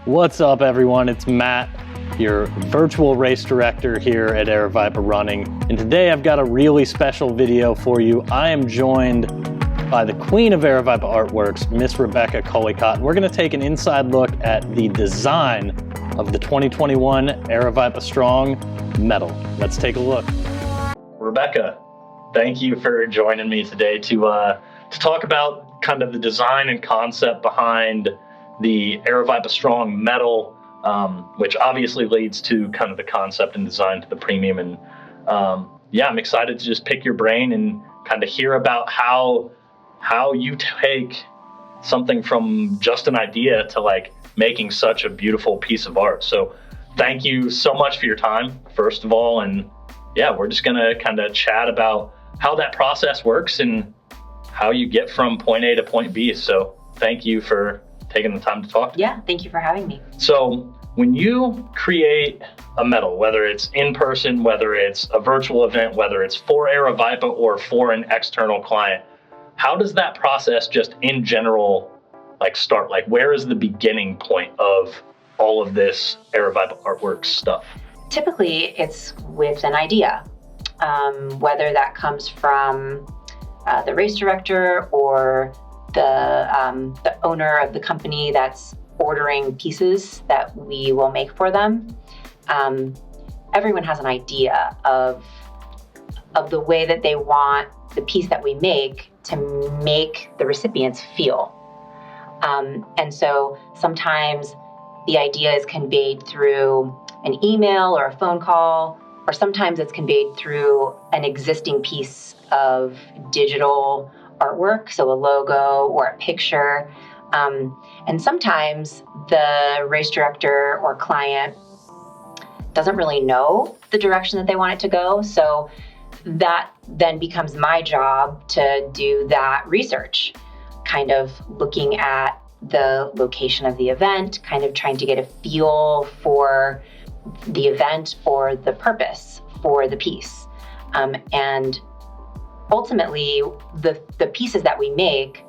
What's up, everyone? It's Matt, your virtual race director here at Aravaipa Running. And today I've got a really special video for you. I am joined by the queen of Aravaipa Artworx, Miss Rebecca Collicott. We're going to take an inside look at the design of the 2021 Aravaipa Strong medal. Let's take a look. Rebecca, thank you for joining me today to talk about kind of the design and concept behind the Aravaipa Strong medal, which obviously leads to kind of the concept and design to the premium. And I'm excited to just pick your brain and kind of hear about how you take something from just an idea to like making such a beautiful piece of art. So thank you so much for your time, first of all. And yeah, we're just gonna kind of chat about how that process works and how you get from point A to point B. So thank you for taking the time to talk. Yeah, thank you for having me. So when you create a medal, whether it's in person, whether it's a virtual event, whether it's for Aravaipa or for an external client, how does that process just in general like start? Like, where is the beginning point of all of this Aravaipa Artworx stuff? Typically, it's with an idea, whether that comes from the race director or the owner of the company that's ordering pieces that we will make for them. Everyone has an idea of the way that they want the piece that we make to make the recipients feel. And so sometimes the idea is conveyed through an email or a phone call, or sometimes it's conveyed through an existing piece of digital artwork, so a logo or a picture. And sometimes the race director or client doesn't really know the direction that they want it to go. So that then becomes my job to do that research, kind of looking at the location of the event, kind of trying to get a feel for the event or the purpose for the piece. And ultimately, the pieces that we make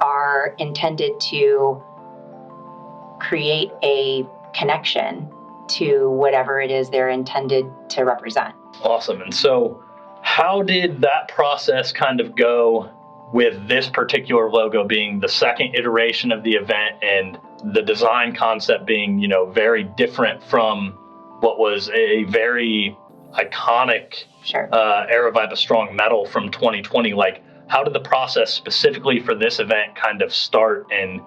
are intended to create a connection to whatever it is they're intended to represent. Awesome. And so how did that process kind of go with this particular logo being the second iteration of the event and the design concept being, very different from what was a very iconic Aravaipa Strong medal from 2020? Like, how did the process specifically for this event kind of start? And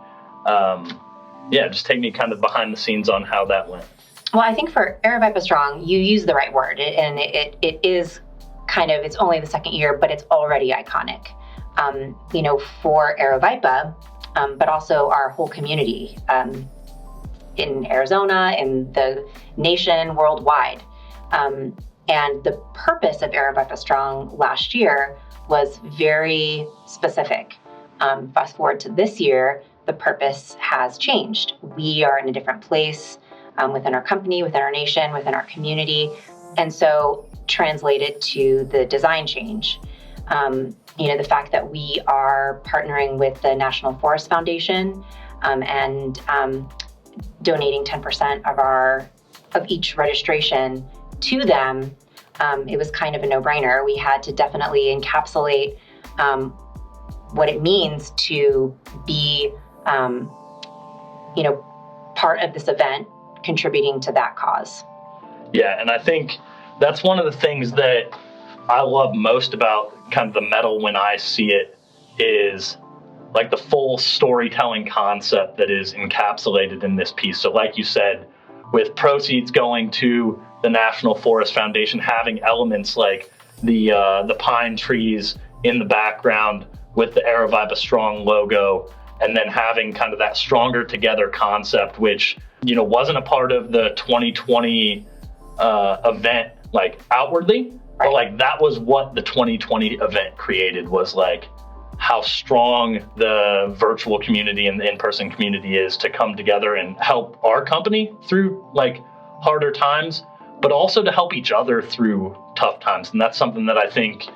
just take me kind of behind the scenes on how that went. Well, I think for Aravaipa Strong, you use the right word, and it is kind of, it's only the second year, but it's already iconic, for Aravaipa, but also our whole community in Arizona, in the nation, worldwide. And the purpose of Aravaipa Strong last year was very specific. Fast forward to this year, the purpose has changed. We are in a different place within our company, within our nation, within our community. And so translated to the design change. The fact that we are partnering with the National Forest Foundation and donating 10% of each registration to them, it was kind of a no-brainer. We had to definitely encapsulate what it means to be, part of this event, contributing to that cause. Yeah, and I think that's one of the things that I love most about kind of the medal when I see it is like the full storytelling concept that is encapsulated in this piece. So like you said, with proceeds going to the National Forest Foundation, having elements like the pine trees in the background with the Aravaipa Strong logo, and then having kind of that stronger together concept, which, wasn't a part of the 2020 event, like outwardly, but like that was what the 2020 event created, was like how strong the virtual community and the in-person community is to come together and help our company through like harder times, but also to help each other through tough times. And that's something that I think,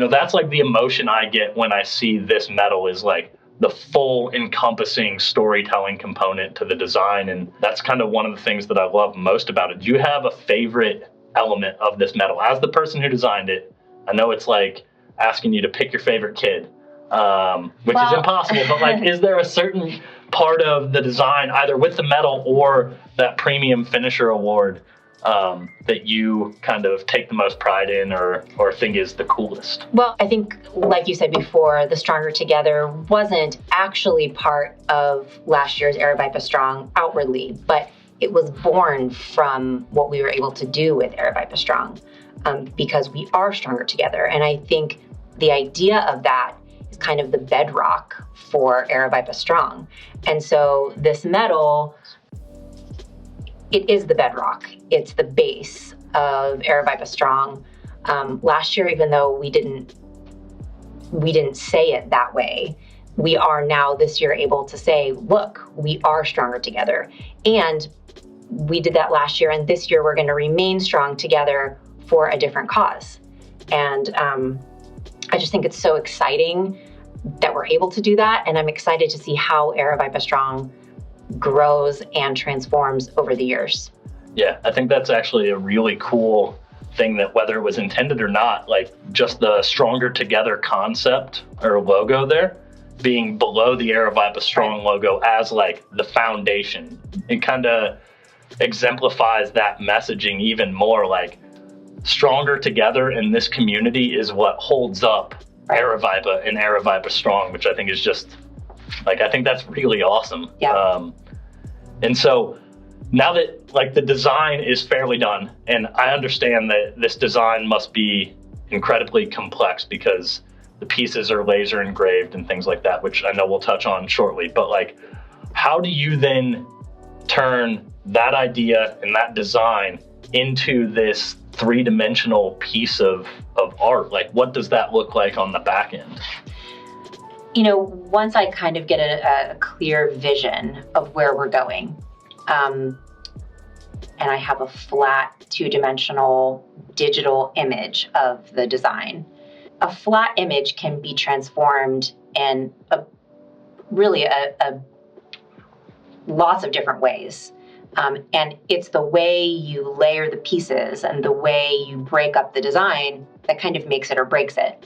that's like the emotion I get when I see this medal, is like the full encompassing storytelling component to the design. And that's kind of one of the things that I love most about it. Do you have a favorite element of this medal? As the person who designed it, I know it's like asking you to pick your favorite kid, which is impossible, but like, is there a certain part of the design, either with the medal or that premium finisher award, that you kind of take the most pride in or think is the coolest? Well, I think, like you said before, the Stronger Together wasn't actually part of last year's Aravaipa Strong outwardly, but it was born from what we were able to do with Aravaipa Strong, because we are stronger together. And I think the idea of that is kind of the bedrock for Aravaipa Strong. And so this medal, it is the bedrock. It's the base of Aravaipa Strong. Last year, even though we didn't say it that way, we are now this year able to say, look, we are stronger together. And we did that last year, and this year we're going to remain strong together for a different cause. And I just think it's so exciting that we're able to do that, and I'm excited to see how Aravaipa Strong grows and transforms over the years. Yeah, I think that's actually a really cool thing, that whether it was intended or not, like just the Stronger Together concept or logo there being below the Aravaipa Strong logo as like the foundation, it kind of exemplifies that messaging even more. Like, stronger together in this community is what holds up Aravaipa and Aravaipa Strong, which I think is just like, I think that's really awesome. Yeah. And so now that like the design is fairly done, and I understand that this design must be incredibly complex because the pieces are laser engraved and things like that, which I know we'll touch on shortly, but like, how do you then turn that idea and that design into this three-dimensional piece of art? Like, what does that look like on the back end? You know, once I kind of get a clear vision of where we're going, and I have a flat two-dimensional digital image of the design, a flat image can be transformed in lots of different ways. And it's the way you layer the pieces and the way you break up the design that kind of makes it or breaks it.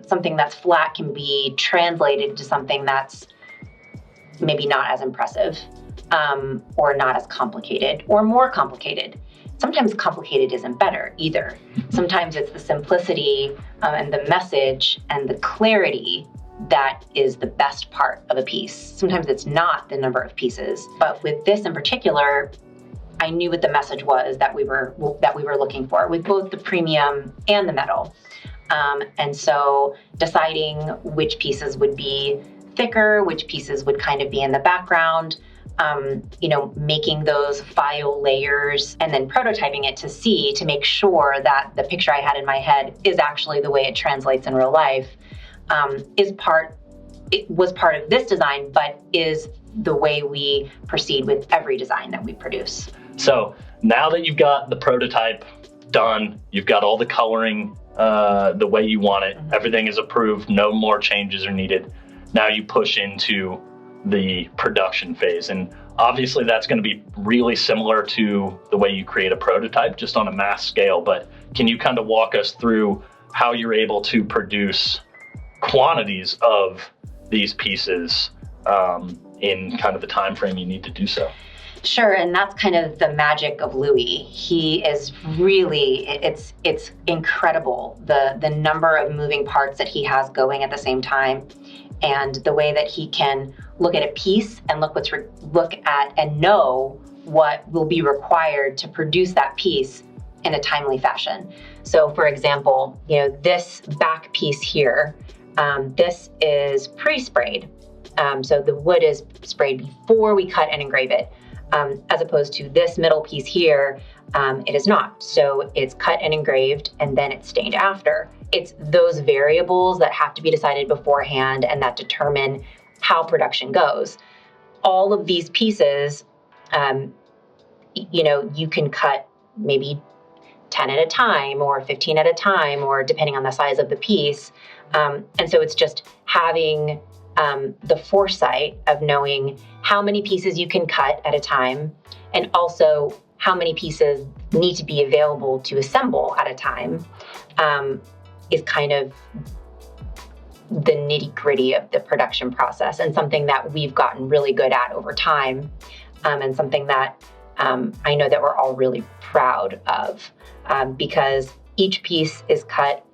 Something that's flat can be translated to something that's maybe not as impressive, or not as complicated, or more complicated. Sometimes complicated isn't better either. Sometimes it's the simplicity and the message and the clarity that is the best part of a piece. Sometimes it's not the number of pieces, but with this in particular, I knew what the message was that we were looking for with both the premium and the metal. And so deciding which pieces would be thicker, which pieces would kind of be in the background, making those file layers and then prototyping it to make sure that the picture I had in my head is actually the way it translates in real life, it was part of this design, but is the way we proceed with every design that we produce. So now that you've got the prototype done, you've got all the coloring the way you want it, everything is approved, no more changes are needed. Now you push into the production phase. And obviously that's going to be really similar to the way you create a prototype, just on a mass scale. But can you kind of walk us through how you're able to produce quantities of these pieces in kind of the time frame you need to do so? Sure, and that's kind of the magic of Louis. He is really, it's incredible, the number of moving parts that he has going at the same time, and the way that he can look at a piece and look at and know what will be required to produce that piece in a timely fashion. So for example, this back piece here, this is pre-sprayed. So the wood is sprayed before we cut and engrave it. As opposed to this middle piece here, it is not. So it's cut and engraved, and then it's stained after. It's those variables that have to be decided beforehand and that determine how production goes. All of these pieces, you can cut maybe 10 at a time or 15 at a time, or depending on the size of the piece. And so it's just having the foresight of knowing how many pieces you can cut at a time, and also how many pieces need to be available to assemble at a time, is kind of the nitty-gritty of the production process, and something that we've gotten really good at over time, and something that I know that we're all really proud of, because each piece is cut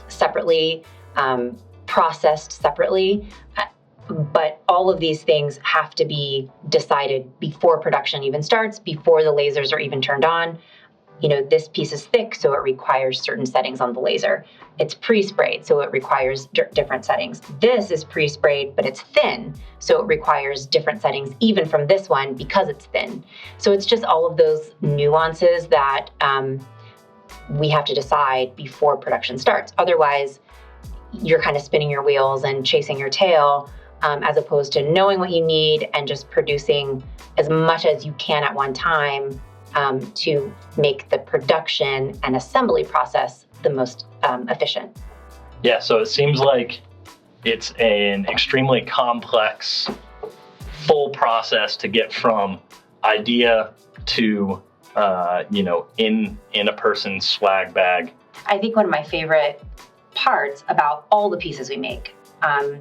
separately, processed separately, but all of these things have to be decided before production even starts, before the lasers are even turned on. You know, this piece is thick, so it requires certain settings on the laser. It's pre-sprayed, so it requires different settings. This is pre-sprayed, but it's thin, so it requires different settings even from this one because it's thin. So it's just all of those nuances that we have to decide before production starts. Otherwise, you're kind of spinning your wheels and chasing your tail, as opposed to knowing what you need and just producing as much as you can at one time, to make the production and assembly process the most efficient. Yeah, so it seems like it's an extremely complex, full process to get from idea to, in a person's swag bag. I think one of my favorite parts about all the pieces we make are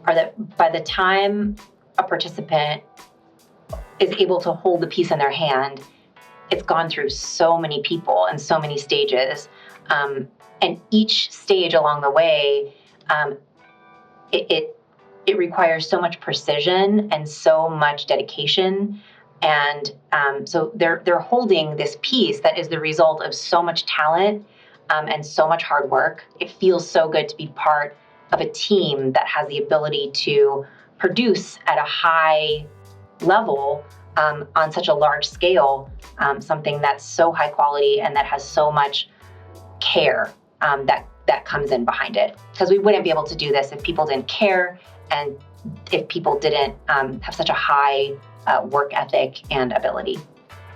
that by the time a participant is able to hold the piece in their hand, it's gone through so many people and so many stages. And each stage along the way, it requires so much precision and so much dedication. And so they're holding this piece that is the result of so much talent and so much hard work. It feels so good to be part of a team that has the ability to produce at a high level, on such a large scale, something that's so high quality and that has so much care that comes in behind it. Because we wouldn't be able to do this if people didn't care, and if people didn't have such a high work ethic and ability.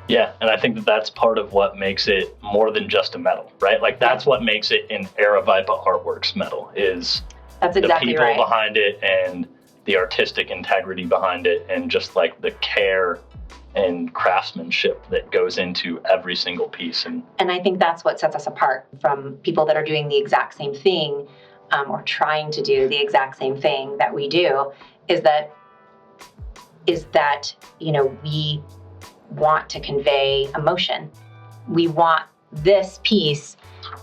Yeah, and I think that that's part of what makes it more than just a medal, right? Like that's what makes it an Aravaipa Artworx medal, is that's exactly the people right. behind it and the artistic integrity behind it, and just like the care and craftsmanship that goes into every single piece. And I think that's what sets us apart from people that are doing the exact same thing, or trying to do the exact same thing that we do, is that we want to convey emotion. We want this piece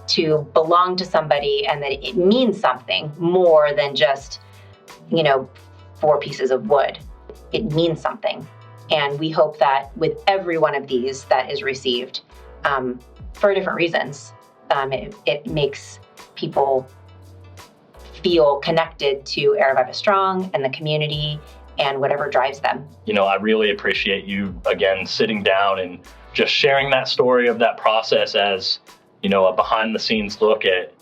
to belong to somebody, and that it means something more than just 4 pieces of wood. It means something. And we hope that with every one of these that is received, for different reasons, it makes people feel connected to Aravaipa Strong and the community and whatever drives them. I really appreciate you, again, sitting down and just sharing that story of that process as, a behind-the-scenes look at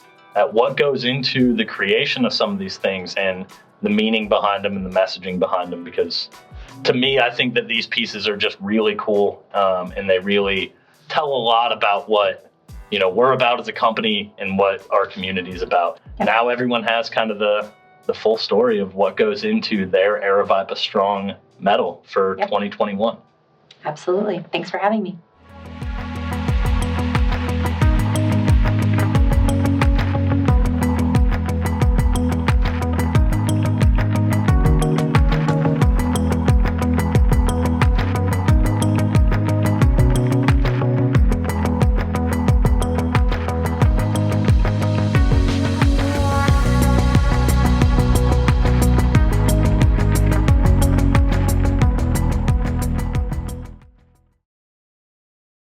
what goes into the creation of some of these things and the meaning behind them and the messaging behind them. Because to me, I think that these pieces are just really cool, and they really tell a lot about what we're about as a company and what our community is about. Yep. Now everyone has kind of the full story of what goes into their Aravaipa Strong medal for 2021. Absolutely. Thanks for having me.